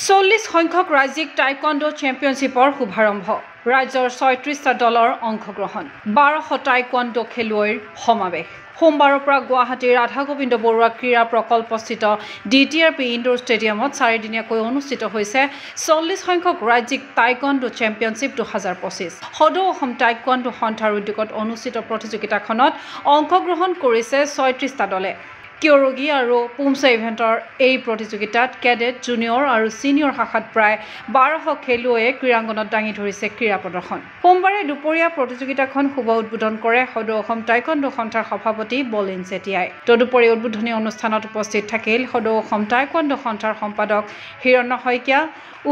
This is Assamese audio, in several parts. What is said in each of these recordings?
40 সংখ্যক ৰাজ্যিক টাইকোৱাণ্ডো চেম্পিয়নশ্বিপৰ শুভাৰম্ভ ৰাজ্যৰ 36টা দলৰ অংশগ্ৰহণ 1200 টাইকোৱাণ্ডো খেলুৱৈৰ সমাৱেশ সোমবাৰৰ পৰা গুৱাহাটীৰ ৰাধা গোবিন্দ বৰুৱা ক্ৰীড়া প্ৰকল্পস্থিত DTRP ইনডোৰ ষ্টেডিয়ামত 4 দিনীয়াকৈ অনুষ্ঠিত হৈছে 40 সংখ্যক ৰাজ্যিক টাইকোৱাণ্ডো চেম্পিয়নশ্বিপ 2025 সদৌ অসম টাইকোৱাণ্ডো সন্থাৰ উদ্যোগত অনুষ্ঠিত প্ৰতিযোগিতাখনত অংশগ্ৰহণ কৰিছে 36টা দলে কিয়ৰোগী আৰু পুমছা ইভেণ্টৰ এই প্ৰতিযোগিতাত কেডেট জুনিয়ৰ আৰু সিনিয়ৰ শাখাত প্ৰায় 1200 খেলুৱৈয়ে ক্ৰীড়াংগনত দাঙি ধৰিছে ক্ৰীড়া প্ৰদৰ্শন সোমবাৰে দুপৰীয়া প্ৰতিযোগিতাখন শুভ উদ্বোধন কৰে সদৌ অসম টাইকোৱাণ্ডো সন্থাৰ সভাপতি বলিন চেতিয়াই তদুপৰি উদ্বোধনী অনুষ্ঠানত উপস্থিত থাকিল সদৌ অসম টাইকোৱাণ্ডো সন্থাৰ সম্পাদক হিৰণ্য শইকীয়া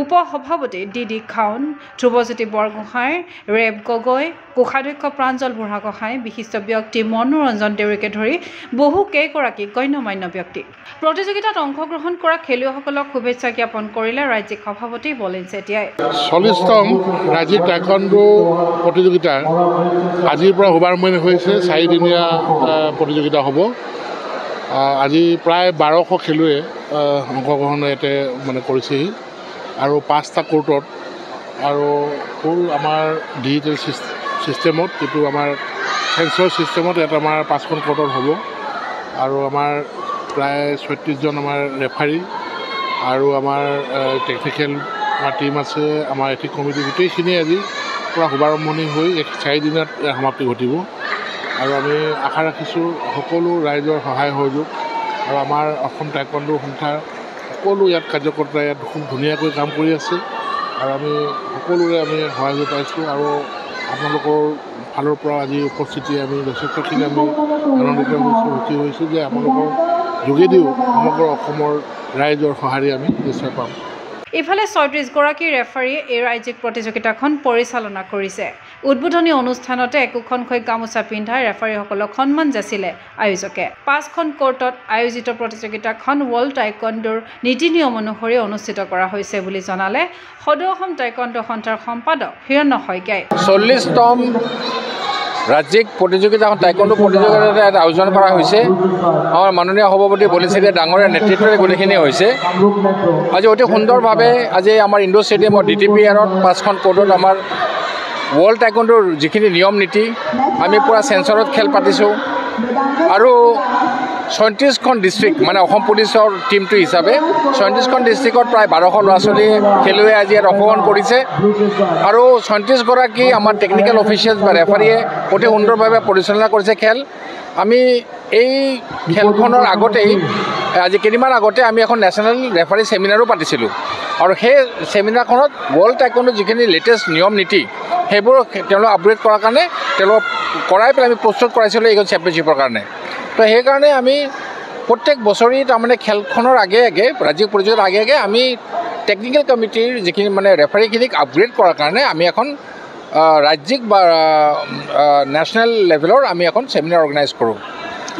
উপ সভাপতি ডিডি খাউন ধ্ৰুৱজ্যোতি বৰগোহাঁই ৰেব গগৈ কোষাধ্যক্ষ প্ৰাঞ্জল বুঢ়াগোহাঁই বিশিষ্ট ব্যক্তি মনোৰঞ্জন দেউৰীকে ধৰি বহু কেইগৰাকী গণ্যমান্য ব্যক্তি প্ৰতিযোগিতাত অংশগ্ৰহণ কৰা খেলুৱৈসকলক শুভেচ্ছা জ্ঞাপন কৰিলে ৰাজ্যিক সভাপতি বলিন চেতিয়াই 40তম ৰাজ্যিক টাইকোৱাণ্ডো প্ৰতিযোগিতাৰ আজিৰ পৰা শুভাৰম্ভণি হৈছে 4 দিনীয়া প্ৰতিযোগিতা হ'ব আজি প্ৰায় 1200 খেলুৱৈয়ে অংশগ্ৰহণ ইয়াতে কৰিছেহি আৰু 5টা কোৰ্টত আৰু ফুল আমাৰ ডিজিটেল চিষ্টেমত যিটো আমাৰ সেন্সৰ চিষ্টেমত ইয়াত আমাৰ 5খন কোৰ্টত হ'ব আৰু আমাৰ প্ৰায় 36জন আমাৰ ৰেফাৰী আৰু আমাৰ টেকনিকেল আমাৰ টীম আছে আমাৰ এথিক কমিটি গোটেইখিনি আজি পূৰা শুভাৰম্ভণি হৈ 4 দিনত সমাপ্তি ঘটিব আৰু আমি আশা ৰাখিছোঁ সকলো ৰাইজৰ সহায় সহযোগ আৰু আমাৰ অসম টাইকোৱাণ্ডো সন্থাৰ সকলো ইয়াত কাৰ্যকৰ্তা ইয়াত খুব ধুনীয়াকৈ কাম কৰি আছে আৰু আমি সকলোৰে আমি সহায় পাইছোঁ আৰু আপোনালোকৰ ফালৰ পৰা আজি উপস্থিতি আমি যথেষ্টখিনি আমি আনন্দিত হৈছোঁ সুখী হৈছোঁ যে আপোনালোকৰ যোগেদিও সমগ্ৰ অসমৰ ৰাইজৰ সঁহাৰি আমি নিশ্চয় পাম ইফালে 36গৰাকী ৰেফাৰীয়ে এই ৰাজ্যিক প্ৰতিযোগিতাখন পৰিচালনা কৰিছে উদ্বোধনী অনুষ্ঠানতে একোখনকৈ গামোচা পিন্ধাই ৰেফাৰীসকলক সন্মান যাচিলে আয়োজকে 5খন কোৰ্টত আয়োজিত প্ৰতিযোগিতাখন ৱৰ্ল্ড টাইকোৱাণ্ডোৰ নীতি নিয়ম অনুসৰি অনুষ্ঠিত কৰা হৈছে বুলি জনালে সদৌ অসম টাইকোৱাণ্ডো সন্থাৰ সম্পাদক হিৰণ্য শইকীয়াই 40তম ৰাজ্যিক প্ৰতিযোগিতাখন টাইকোৱাণ্ডো প্ৰতিযোগিতা আয়োজন কৰা হৈছে আমাৰ মাননীয় সভাপতি বলিন চেতিয়াই ডাঙৰীয়া নেতৃত্বৰে গোটেইখিনি হৈছে আজি অতি সুন্দৰভাৱে আজি আমাৰ ইনডোৰ ষ্টেডিয়ামত DTPRত 5খন কোৰ্টত আমাৰ ৱৰ্ল্ড টাইকোৱাণ্ডোৰ যিখিনি নিয়ম নীতি আমি পূৰা চেঞ্চৰত খেল পাতিছোঁ আৰু 37খন ডিষ্ট্ৰিক্ট মানে অসম পুলিচৰ টীমটো হিচাপে 37খন ডিষ্ট্ৰিক্টত প্ৰায় 1200 ল'ৰা ছোৱালী খেলুৱৈ আজি ইয়াত অংশগ্ৰহণ কৰিছে আৰু 37গৰাকী আমাৰ টেকনিকেল অফিচিয়েলছ বা ৰেফাৰীয়ে অতি সুন্দৰভাৱে পৰিচালনা কৰিছে খেল আমি এই খেলখনৰ আগতেই আজি কেইদিনমান আগতে আমি এখন নেশ্যনেল ৰেফাৰী ছেমিনাৰো পাতিছিলোঁ আৰু সেই ছেমিনাৰখনত ৱৰ্ল্ড টাইকোৱাণ্ডো যিখিনি লেটেষ্ট নিয়ম নীতি সেইবোৰ তেওঁলোক আপগ্ৰেড কৰাৰ কাৰণে তেওঁলোক কৰাই পেলাই আমি প্ৰস্তুত কৰাইছিলোঁ এইখন চেম্পিয়নশ্বিপৰ কাৰণে তো সেইকাৰণে আমি প্ৰত্যেক বছৰি তাৰমানে খেলখনৰ আগে আগে ৰাজ্যিক প্ৰতিযোগিতাৰ আগে আগে আমি টেকনিকেল কমিটিৰ যিখিনি মানে ৰেফাৰীখিনিক আপগ্ৰেড কৰাৰ কাৰণে আমি এখন ৰাজ্যিক বা নেশ্যনেল লেভেলৰ আমি এখন ছেমিনাৰ অৰ্গেনাইজ কৰোঁ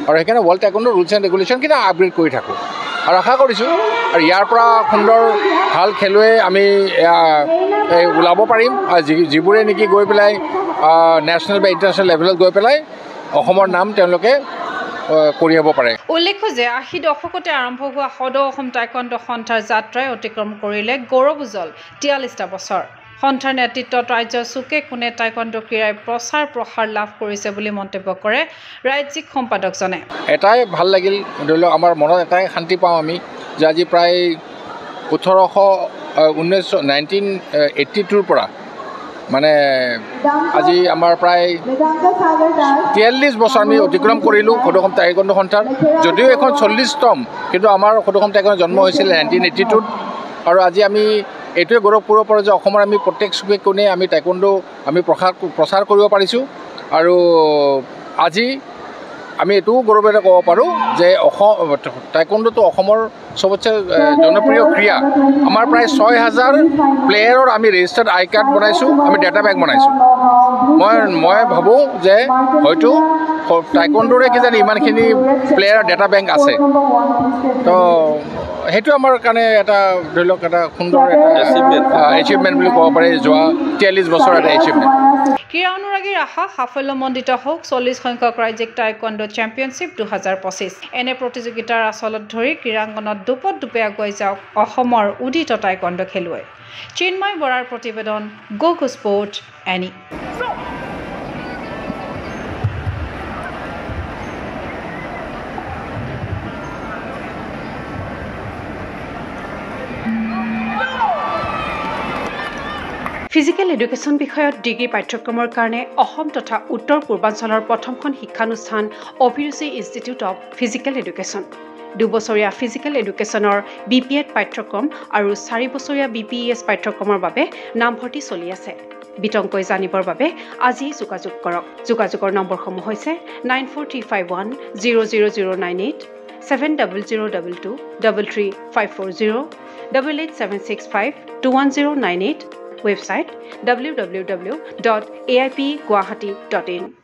আৰু সেইকাৰণে ৱৰ্ল্ড টাইকোৱাণ্ডো ৰুলছ এণ্ড ৰেগুলেশ্যনখিনি আপগ্ৰেড কৰি থাকোঁ আৰু আশা কৰিছোঁ আৰু ইয়াৰ পৰা সুন্দৰ ভাল খেলুৱৈ আমি ওলাব পাৰিম যিবোৰে নেকি গৈ পেলাই নেশ্যনেল বা ইণ্টাৰনেশ্যনেল লেভেলত গৈ পেলাই অসমৰ নাম তেওঁলোকে কঢ়িয়াব পাৰে উল্লেখ্য যে 80 দশকতে আৰম্ভ হোৱা সদৌ অসম টাইকোৱাণ্ডো সন্থাৰ যাত্ৰাই অতিক্ৰম কৰিলে গৌৰৱোজ্জ্বল 43টা বছৰ সন্থাৰ নেতৃত্বত ৰাজ্যৰ চুকে কোণে টাইকোৱাণ্ডো ক্ৰীড়াই প্ৰচাৰ প্ৰসাৰ লাভ কৰিছে বুলি মন্তব্য কৰে ৰাজ্যিক সম্পাদকজনে এটাই ভাল লাগিল ধৰি লওক আমাৰ মনত এটাই শান্তি পাওঁ আমি যে আজি প্ৰায় 1982ৰ পৰা মানে আজি আমাৰ প্ৰায় 43 বছৰ আমি অতিক্ৰম কৰিলোঁ সদৌ অসম টাইকোৱাণ্ডো সন্থাৰ যদিও এখন 40তম কিন্তু আমাৰ সদৌ অসম টাইকোৱাণ্ডো জন্ম হৈছিল 1982ত আৰু আজি আমি এইটোৱে গৌৰৱ কৰিব পাৰোঁ যে অসমৰ আমি প্ৰত্যেক চুকে কোণে আমি টাইকোৱাণ্ডো আমি প্ৰচাৰ কৰিব পাৰিছোঁ আৰু আজি আমি এইটোও গৌৰৱেৰে ক'ব পাৰোঁ যে টাইকোৱাণ্ডোটো অসমৰ চবতছে জনপ্ৰিয় ক্ৰীড়া আমাৰ প্ৰায় 6000 প্লেয়াৰৰ আমি ৰেজিষ্টাৰ্ড আই কাৰ্ড বনাইছোঁ আমি ডাটা বেংক বনাইছোঁ মই ভাবোঁ যে হয়তো টাইকোৱাণ্ডোৰে কিজানি ইমানখিনি প্লেয়াৰৰ ডাটা বেংক আছে তো সেইটো আমাৰ কাৰণে এটা ধৰি লওক এটা সুন্দৰ এটা এচিভমেণ্ট বুলি ক'ব পাৰি যোৱা 43 বছৰ এটা এচিভমেণ্ট ক্ৰীড়া অনুৰাগীৰ আশা সাফল্যমণ্ডিত হওক 40 সংখ্যক ৰাজ্যিক টাইকোৱাণ্ডো চেম্পিয়নশ্বিপ 2025 এনে প্ৰতিযোগিতাৰ আচলত ধৰি ক্ৰীড়াংগনত দুপে আগুৱাই যাওক অসমৰ উদিত টাইকোৱাণ্ডো খেলুৱৈ চিন্ময় বৰাৰ প্ৰতিবেদন গো স্পৰ্ট এনি ফিজিকেল এডুকেশ্যন বিষয়ত ডিগ্ৰী পাঠ্যক্ৰমৰ কাৰণে অসম তথা উত্তৰ পূৰ্বাঞ্চলৰ প্ৰথমখন শিক্ষানুষ্ঠান অভিৰুচি ইনষ্টিটিউট অৱ ফিজিকেল এডুকেশ্যন 2 বছৰীয়া ফিজিকেল এডুকেশ্যনৰ BPEd পাঠ্যক্ৰম আৰু 4 বছৰীয়া BPES পাঠ্যক্ৰমৰ বাবে নামভৰ্তি চলি আছে বিতংকৈ জানিবৰ বাবে আজি যোগাযোগ কৰক যোগাযোগৰ নম্বৰসমূহ হৈছে 9435100098 700222 33540 88765210998 website www.aipguwahati.in